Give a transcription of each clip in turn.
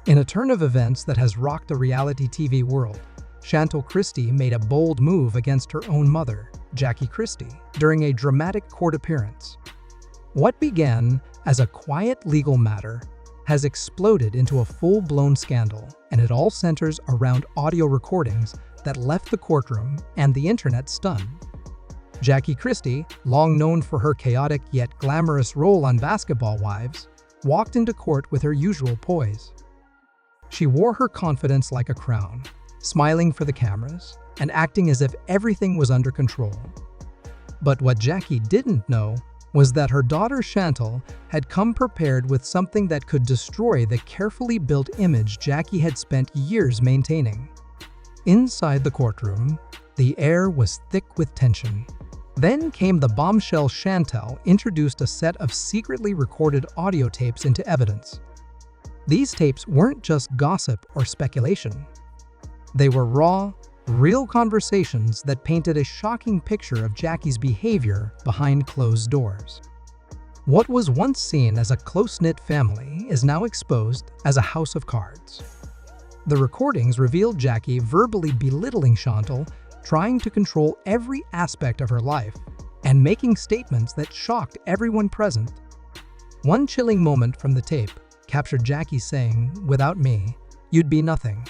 In a turn of events that has rocked the reality TV world, Chantel Christie made a bold move against her own mother, Jackie Christie, during a dramatic court appearance. What began as a quiet legal matter has exploded into a full-blown scandal, and it all centers around audio recordings that left the courtroom and the internet stunned. Jackie Christie, long known for her chaotic yet glamorous role on Basketball Wives, walked into court with her usual poise. She wore her confidence like a crown, smiling for the cameras and acting as if everything was under control. But what Jackie didn't know was that her daughter Chantel had come prepared with something that could destroy the carefully built image Jackie had spent years maintaining. Inside the courtroom, the air was thick with tension. Then came the bombshell. Chantel introduced a set of secretly recorded audio tapes into evidence. These tapes weren't just gossip or speculation. They were raw, real conversations that painted a shocking picture of Jackie's behavior behind closed doors. What was once seen as a close-knit family is now exposed as a house of cards. The recordings revealed Jackie verbally belittling Chantel, trying to control every aspect of her life, and making statements that shocked everyone present. One chilling moment from the tape captured Jackie saying, "Without me, you'd be nothing.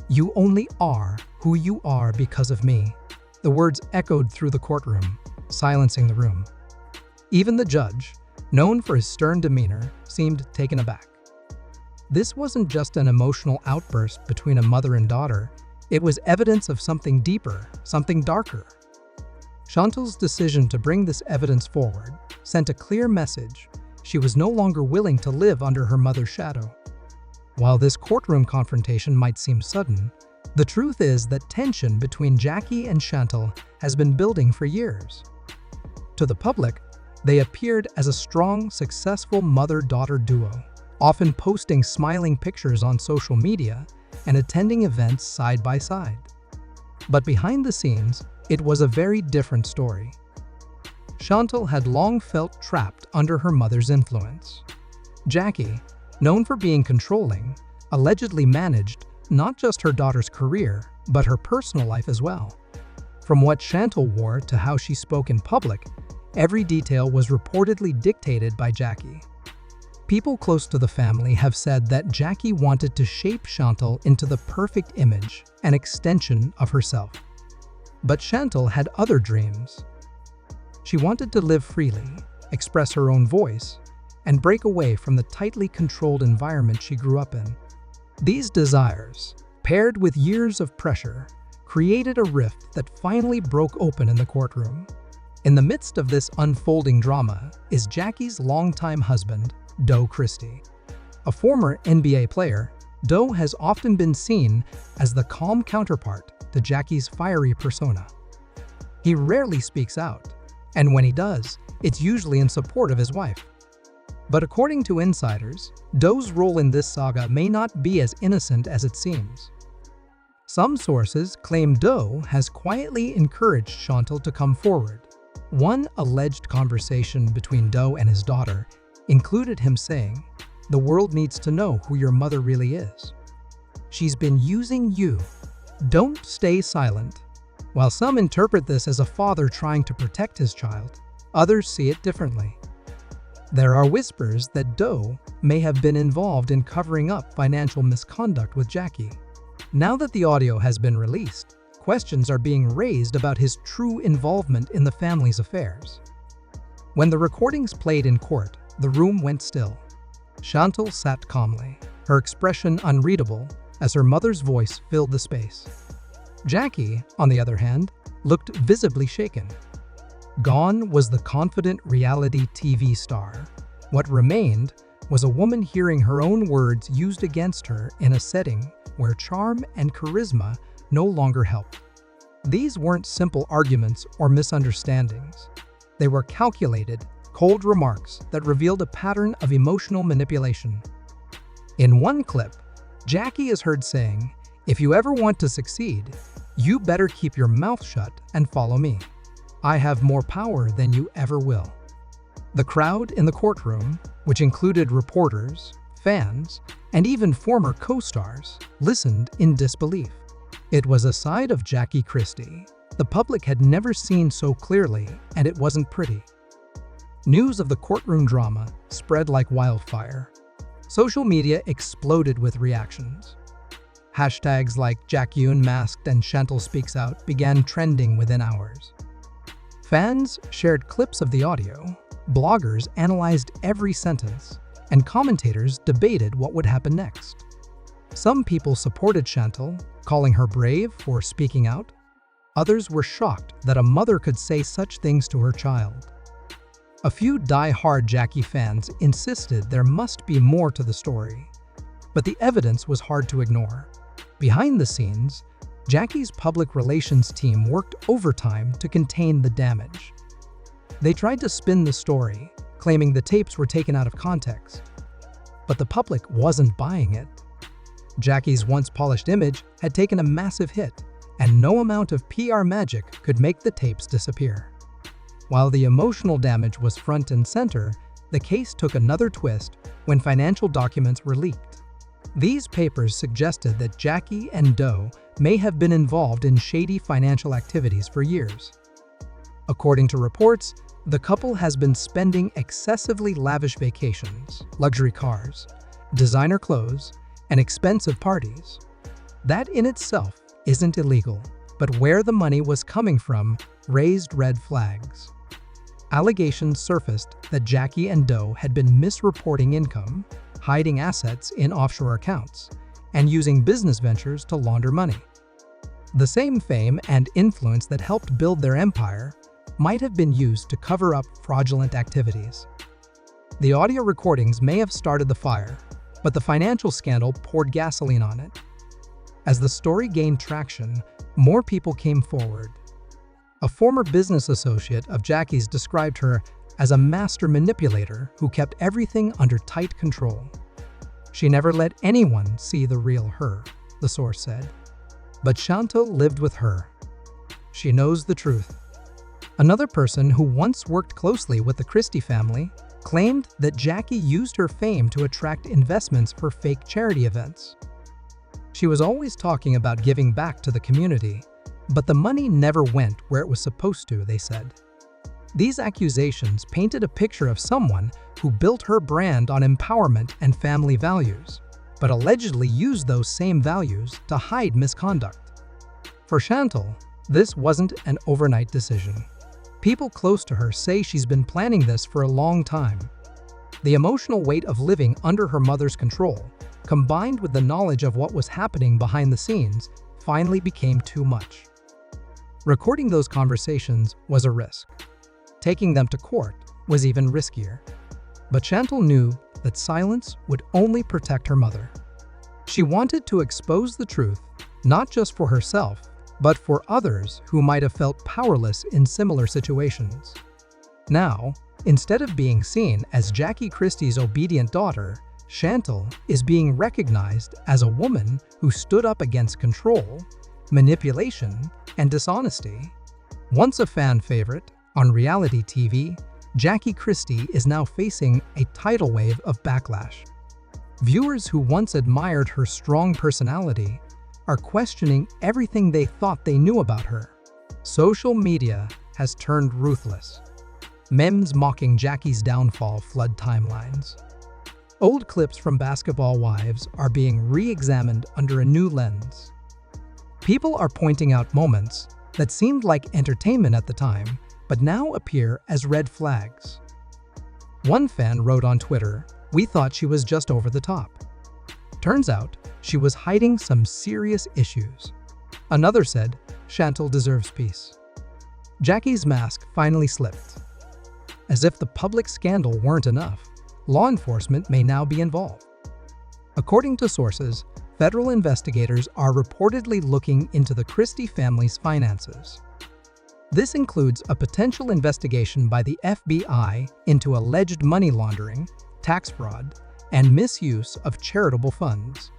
You only are who you are because of me." The words echoed through the courtroom, silencing the room. Even the judge, known for his stern demeanor, seemed taken aback. This wasn't just an emotional outburst between a mother and daughter. It was evidence of something deeper, something darker. Chantel's decision to bring this evidence forward sent a clear message. She was no longer willing to live under her mother's shadow. While this courtroom confrontation might seem sudden, the truth is that tension between Jackie and Chantel has been building for years. To the public, they appeared as a strong, successful mother-daughter duo, often posting smiling pictures on social media and attending events side by side. But behind the scenes, it was a very different story. Chantel had long felt trapped under her mother's influence. Jackie, known for being controlling, allegedly managed not just her daughter's career, but her personal life as well. From what Chantel wore to how she spoke in public, every detail was reportedly dictated by Jackie. People close to the family have said that Jackie wanted to shape Chantel into the perfect image, an extension of herself. But Chantel had other dreams. She wanted to live freely, express her own voice, and break away from the tightly controlled environment she grew up in. These desires, paired with years of pressure, created a rift that finally broke open in the courtroom. In the midst of this unfolding drama is Jackie's longtime husband, Doe Christie. A former NBA player, Doe has often been seen as the calm counterpart to Jackie's fiery persona. He rarely speaks out, and when he does, it's usually in support of his wife. But according to insiders, Doe's role in this saga may not be as innocent as it seems. Some sources claim Doe has quietly encouraged Chantel to come forward. One alleged conversation between Doe and his daughter included him saying, "The world needs to know who your mother really is. She's been using you. Don't stay silent." While some interpret this as a father trying to protect his child, others see it differently. There are whispers that Doe may have been involved in covering up financial misconduct with Jackie. Now that the audio has been released, questions are being raised about his true involvement in the family's affairs. When the recordings played in court, the room went still. Chantel sat calmly, her expression unreadable as her mother's voice filled the space. Jackie, on the other hand, looked visibly shaken. Gone was the confident reality TV star. What remained was a woman hearing her own words used against her in a setting where charm and charisma no longer helped. These weren't simple arguments or misunderstandings. They were calculated, cold remarks that revealed a pattern of emotional manipulation. In one clip, Jackie is heard saying, "If you ever want to succeed, you better keep your mouth shut and follow me. I have more power than you ever will." The crowd in the courtroom, which included reporters, Fans, and even former co-stars, listened in disbelief. It was a side of Jackie Christie the public had never seen so clearly, and it wasn't pretty. News of the courtroom drama spread like wildfire. Social media exploded with reactions. Hashtags like Jackie Unmasked and Chantel Speaks Out began trending within hours. Fans shared clips of the audio, bloggers analyzed every sentence, and commentators debated what would happen next. Some people supported Chantel, calling her brave for speaking out. Others were shocked that a mother could say such things to her child. A few die-hard Jackie fans insisted there must be more to the story, but the evidence was hard to ignore. Behind the scenes, Jackie's public relations team worked overtime to contain the damage. They tried to spin the story, claiming the tapes were taken out of context. But the public wasn't buying it. Jackie's once polished image had taken a massive hit, and no amount of PR magic could make the tapes disappear. While the emotional damage was front and center, the case took another twist when financial documents were leaked. These papers suggested that Jackie and Doe may have been involved in shady financial activities for years. According to reports, the couple has been spending excessively lavish vacations, luxury cars, designer clothes, and expensive parties. That in itself isn't illegal, but where the money was coming from raised red flags. Allegations surfaced that Jackie and Doe had been misreporting income, hiding assets in offshore accounts, and using business ventures to launder money. The same fame and influence that helped build their empire might have been used to cover up fraudulent activities. The audio recordings may have started the fire, but the financial scandal poured gasoline on it. As the story gained traction, more people came forward. A former business associate of Jackie's described her as a master manipulator who kept everything under tight control. She never let anyone see the real her, the source said. But Chantel lived with her. She knows the truth. Another person who once worked closely with the Christie family claimed that Jackie used her fame to attract investments for fake charity events. She was always talking about giving back to the community, but the money never went where it was supposed to, they said. These accusations painted a picture of someone who built her brand on empowerment and family values, but allegedly used those same values to hide misconduct. For Chantel, this wasn't an overnight decision. People close to her say she's been planning this for a long time. The emotional weight of living under her mother's control, combined with the knowledge of what was happening behind the scenes, finally became too much. Recording those conversations was a risk. Taking them to court was even riskier. But Chantel knew that silence would only protect her mother. She wanted to expose the truth, not just for herself, but for others who might have felt powerless in similar situations. Now, instead of being seen as Jackie Christie's obedient daughter, Chantel is being recognized as a woman who stood up against control, manipulation, and dishonesty. Once a fan favorite on reality TV, Jackie Christie is now facing a tidal wave of backlash. Viewers who once admired her strong personality are questioning everything they thought they knew about her. Social media has turned ruthless. Memes mocking Jackie's downfall flood timelines. Old clips from Basketball Wives are being re-examined under a new lens. People are pointing out moments that seemed like entertainment at the time, but now appear as red flags. One fan wrote on Twitter, "We thought she was just over the top. Turns out, she was hiding some serious issues." Another said, "Chantel deserves peace." Jackie's mask finally slipped. As if the public scandal weren't enough, law enforcement may now be involved. According to sources, federal investigators are reportedly looking into the Christie family's finances. This includes a potential investigation by the FBI into alleged money laundering, tax fraud, and misuse of charitable funds.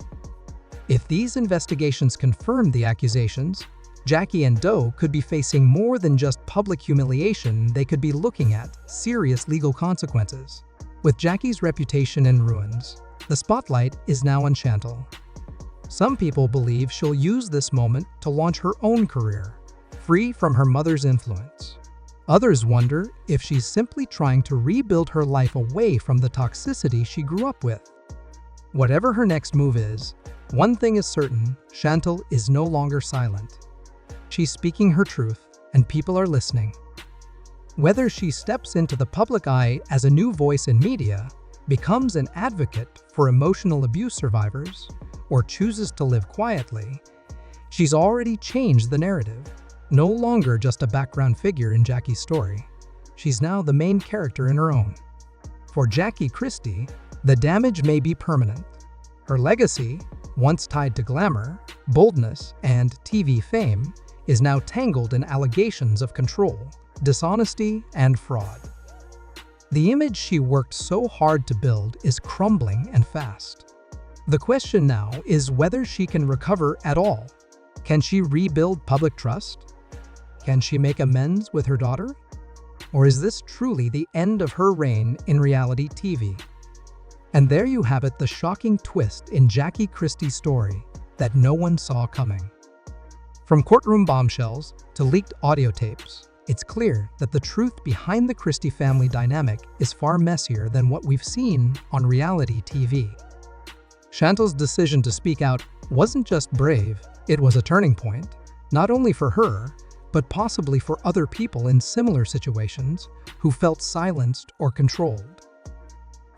If these investigations confirm the accusations, Jackie and Doe could be facing more than just public humiliation. They could be looking at serious legal consequences. With Jackie's reputation in ruins, The spotlight is now on Chantel. Some people believe she'll use this moment to launch her own career, free from her mother's influence. Others wonder if she's simply trying to rebuild her life away from the toxicity she grew up with. Whatever her next move is, one thing is certain: Chantel is no longer silent. She's speaking her truth, and people are listening. Whether she steps into the public eye as a new voice in media, becomes an advocate for emotional abuse survivors, or chooses to live quietly, she's already changed the narrative. No longer just a background figure in Jackie's story, she's now the main character in her own. For Jackie Christie, the damage may be permanent. Her legacy, once tied to glamour, boldness, and TV fame, is now tangled in allegations of control, dishonesty, and fraud. The image she worked so hard to build is crumbling and fast. The question now is whether she can recover at all. Can she rebuild public trust? Can she make amends with her daughter? Or is this truly the end of her reign in reality TV? And there you have it, the shocking twist in Jackie Christie's story that no one saw coming. From courtroom bombshells to leaked audio tapes, it's clear that the truth behind the Christie family dynamic is far messier than what we've seen on reality TV. Chantel's decision to speak out wasn't just brave, it was a turning point, not only for her, but possibly for other people in similar situations who felt silenced or controlled.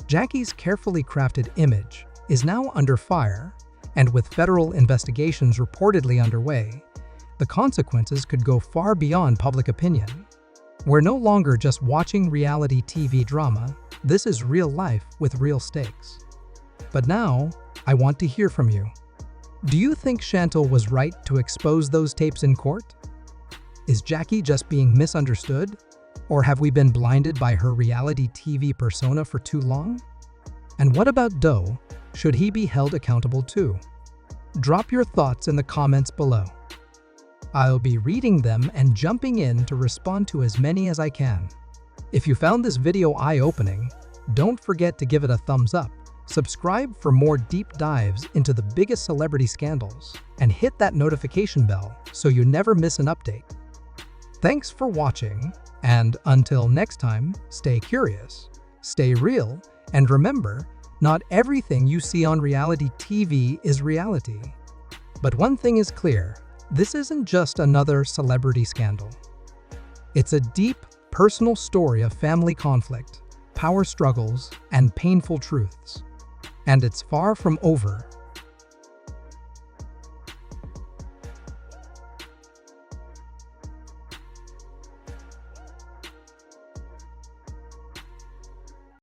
Jackie's carefully crafted image is now under fire, and with federal investigations reportedly underway, the consequences could go far beyond public opinion. We're no longer just watching reality TV drama, this is real life with real stakes. But now, I want to hear from you. Do you think Chantel was right to expose those tapes in court? Is Jackie just being misunderstood? Or have we been blinded by her reality TV persona for too long? And what about Doe? Should he be held accountable too? Drop your thoughts in the comments below. I'll be reading them and jumping in to respond to as many as I can. If you found this video eye-opening, don't forget to give it a thumbs up, subscribe for more deep dives into the biggest celebrity scandals, and hit that notification bell so you never miss an update. Thanks for watching, and until next time, stay curious, stay real, and remember, not everything you see on reality TV is reality. But one thing is clear, this isn't just another celebrity scandal. It's a deep, personal story of family conflict, power struggles, and painful truths. And it's far from over.